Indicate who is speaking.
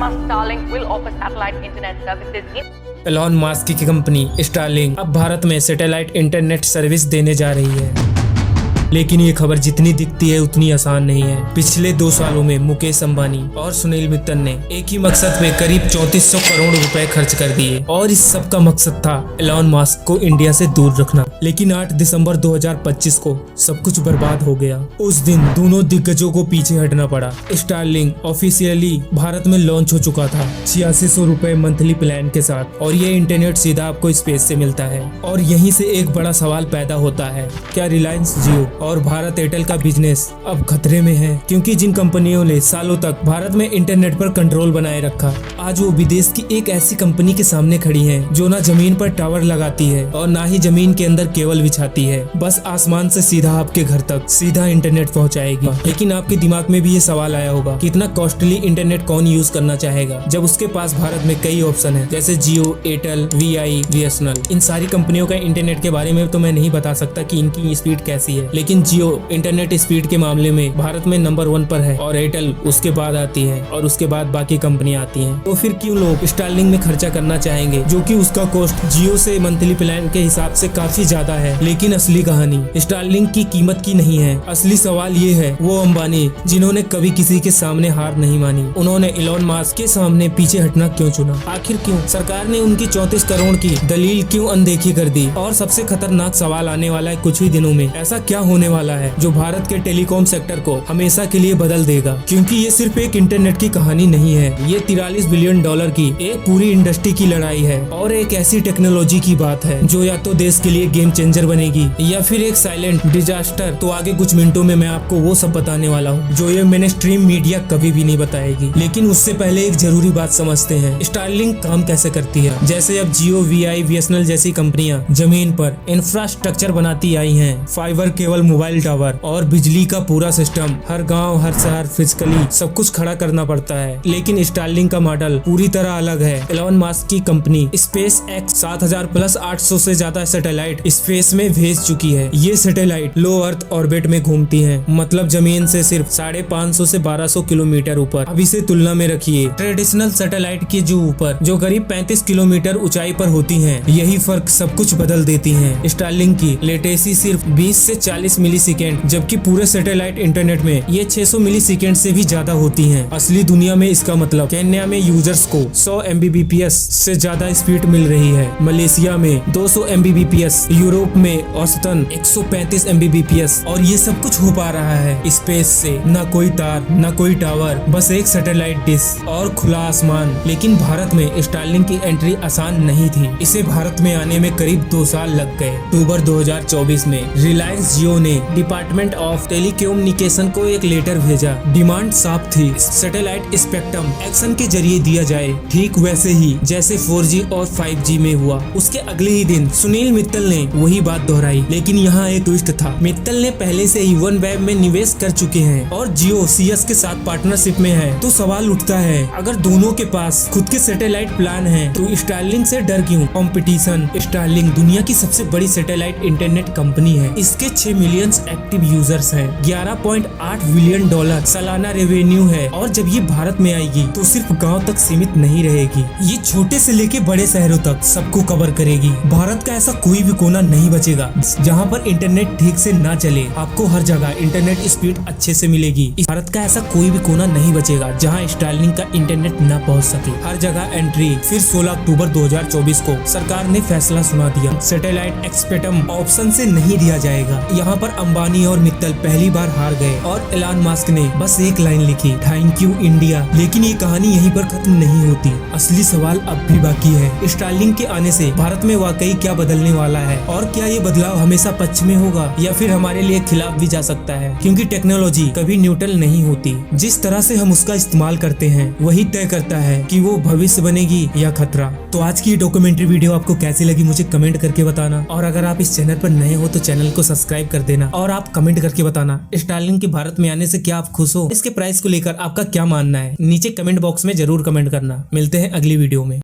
Speaker 1: Musk Starlink will offer satellite internet services in
Speaker 2: Elon mask की company Starlink अब भारत में satellite internet service देने जा रही है। लेकिन ये खबर जितनी दिखती है उतनी आसान नहीं है। पिछले 2 सालों में मुकेश अंबानी और सुनील मित्तल ने एक ही मकसद में करीब 3400 करोड़ रुपए खर्च कर दिए और इस सब का मकसद था एलॉन मास्क को इंडिया से दूर रखना। लेकिन 8 दिसंबर 2025 को सब कुछ बर्बाद हो गया। उस दिन दोनों दिग्गजों को पीछे हटना पड़ा। स्टारलिंक ऑफिशियली भारत में लॉन्च हो चुका था 8600 रुपए मंथली प्लान के साथ, और ये इंटरनेट सीधा आपको स्पेस से मिलता है। और यहीं से एक बड़ा सवाल पैदा होता है, क्या रिलायंस जियो और भारत एयरटेल का बिजनेस अब खतरे में है? क्योंकि जिन कंपनियों ने सालों तक भारत में इंटरनेट पर कंट्रोल बनाए रखा, आज वो विदेश की एक ऐसी कंपनी के सामने खड़ी हैं जो ना जमीन पर टावर लगाती है और ना ही जमीन के अंदर केबल बिछाती है, बस आसमान से सीधा आपके घर तक सीधा इंटरनेट पहुंचाएगी। लेकिन आपके दिमाग में भी ये सवाल आया होगा कि इतना कॉस्टली इंटरनेट कौन यूज करना चाहेगा जब उसके पास भारत में कई ऑप्शन है, जैसे जियो, एयरटेल, वीआई, बीएसएनएल। इन सारी कंपनियों का इंटरनेट के बारे में तो मैं नहीं बता सकता कि इनकी स्पीड कैसी है, लेकिन जियो इंटरनेट स्पीड के मामले में भारत में नंबर 1 पर है और एयरटेल उसके बाद आती है और उसके बाद बाकी कंपनियां आती हैं। तो फिर क्यों लोग स्टारलिंक में खर्चा करना चाहेंगे, जो कि उसका कॉस्ट जियो से मंथली प्लान के हिसाब से काफी ज्यादा है। लेकिन असली कहानी स्टारलिंक की कीमत की नहीं है। असली सवाल ये है, वो अंबानी जिन्होंने कभी किसी के सामने हार नहीं मानी, उन्होंने एलॉन मास्क के सामने पीछे हटना क्यों चुना? आखिर क्यों? सरकार ने उनकी 34 करोड़ की दलील क्यों अनदेखी कर दी? और सबसे खतरनाक सवाल आने वाला है कुछ ही दिनों में, ऐसा क्या होने वाला है जो भारत के टेलीकॉम सेक्टर को हमेशा के लिए बदल देगा? क्योंकि ये सिर्फ एक इंटरनेट की कहानी नहीं है, ये 43 बिलियन डॉलर की एक पूरी इंडस्ट्री की लड़ाई है और एक ऐसी टेक्नोलॉजी की बात है जो या तो देश के लिए गेम चेंजर बनेगी या फिर एक साइलेंट डिजास्टर। तो आगे कुछ मिनटों में मैं आपको वो सब बताने वाला हूँ जो ये मेन स्ट्रीम मीडिया कभी भी नहीं बताएगी। लेकिन उससे पहले एक जरूरी बात समझते हैं, स्टारलिंक काम कैसे करती है। जैसे अब जियो, वीआई, बीएसएनएल जैसी कंपनियां जमीन पर इंफ्रास्ट्रक्चर बनाती आई हैं, फाइबर केबल, मोबाइल टावर और बिजली का पूरा सिस्टम, हर गांव, हर शहर फिजिकली सब कुछ खड़ा करना पड़ता है। लेकिन स्टारलिंक का मॉडल पूरी तरह अलग है। एलॉन मास्क की कंपनी स्पेस एक्स 7000 प्लस 800 से ज्यादा सैटेलाइट स्पेस में भेज चुकी है। ये सैटेलाइट लो अर्थ ऑर्बिट में घूमती हैं, मतलब जमीन से सिर्फ 550 से 1200 किलोमीटर ऊपर। अब इसे तुलना में रखिए ट्रेडिशनल सैटेलाइट के जो ऊपर जो करीब 35 किलोमीटर ऊंचाई पर होती हैं। यही फर्क सब कुछ बदल देती हैं। स्टारलिंक की लेटेंसी सिर्फ 20 से 40 मिलीसेकेंड, जबकि पूरे सैटेलाइट इंटरनेट में ये 600 मिलीसेकेंड से भी ज्यादा होती हैं। असली दुनिया में इसका मतलब केन्या में यूजर्स को 100 एमबीबीपीएस से ज्यादा स्पीड मिल रही है, मलेशिया में 200 एमबीबीपीएस, यूरोप में औसतन 135 एमबीबीपीएस। और ये सब कुछ हो पा रहा है स्पेस से, ना कोई तार, ना कोई टावर, बस एक सैटेलाइट डिश और खुला आसमान। लेकिन भारत में स्टारलिंक की एंट्री आसान नहीं थी। इसे भारत में आने में करीब 2 साल लग गए। अक्टूबर 2024 में रिलायंस जियो ने डिपार्टमेंट ऑफ टेलीकम्युनिकेशन को एक लेटर भेजा। डिमांड साफ थी, सैटेलाइट स्पेक्ट्रम एक्शन के जरिए दिया जाए, ठीक वैसे ही जैसे 4G और 5G में हुआ। उसके अगले ही दिन सुनील मित्तल ने वही बात दोहराई। लेकिन यहाँ एक ट्विस्ट था, मित्तल ने पहले से ही OneWeb में निवेश कर चुके हैं और जियो CS के साथ पार्टनरशिप में है। तो सवाल उठता है, अगर दोनों के पास खुद के सैटेलाइट प्लान है तो स्टारलिंक से डर क्यों? कंपटीशन। स्टारलिंक दुनिया की सबसे बड़ी सैटेलाइट इंटरनेट कंपनी है। इसके 6 मिलियन एक्टिव यूजर्स हैं, 11.8 बिलियन डॉलर सालाना रेवेन्यू है। और जब ये भारत में आएगी तो सिर्फ गांव तक सीमित नहीं रहेगी, ये छोटे से लेके बड़े शहरों तक सबको कवर करेगी। भारत का ऐसा कोई भी कोना नहीं बचेगा जहां पर इंटरनेट ठीक से ना चले। आपको हर जगह इंटरनेट स्पीड अच्छे से मिलेगी। भारत का ऐसा कोई भी कोना नहीं बचेगा जहां स्टारलिंक का इंटरनेट ना पहुंच सके। हर जगह एंट्री। फिर 16 अक्टूबर 2024 को सरकार ने फैसला सुना दिया, सैटेलाइट स्पेक्ट्रम ऑप्शन से नहीं दिया जाएगा। यहाँ पर अंबानी और मित्तल पहली बार हार गए और एलॉन मास्क ने बस एक लाइन लिखी, थैंक यू इंडिया। लेकिन ये कहानी यहीं पर खत्म नहीं होती। असली सवाल अब भी बाकी है, स्टारलिंक के आने से भारत में वाकई क्या बदलने वाला है और क्या ये बदलाव हमेशा पक्ष में होगा या फिर हमारे लिए खिलाफ भी जा सकता है? क्योंकि टेक्नोलॉजी कभी न्यूट्रल नहीं होती। जिस तरह से हम उसका इस्तेमाल करते हैं वही तय करता है कि वो भविष्य बनेगी या खतरा। तो आज की डॉक्यूमेंट्री वीडियो आपको कैसी लगी मुझे कमेंट करके बताना, और अगर आप इस चैनल पर नए हो तो चैनल को सब्सक्राइब कर देना। और आप कमेंट करके बताना स्टारलिंक के भारत में आने से क्या आप खुश हो, इसके प्राइस को लेकर आपका क्या मानना है, नीचे कमेंट बॉक्स में जरूर कमेंट करना। मिलते हैं अगली वीडियो में।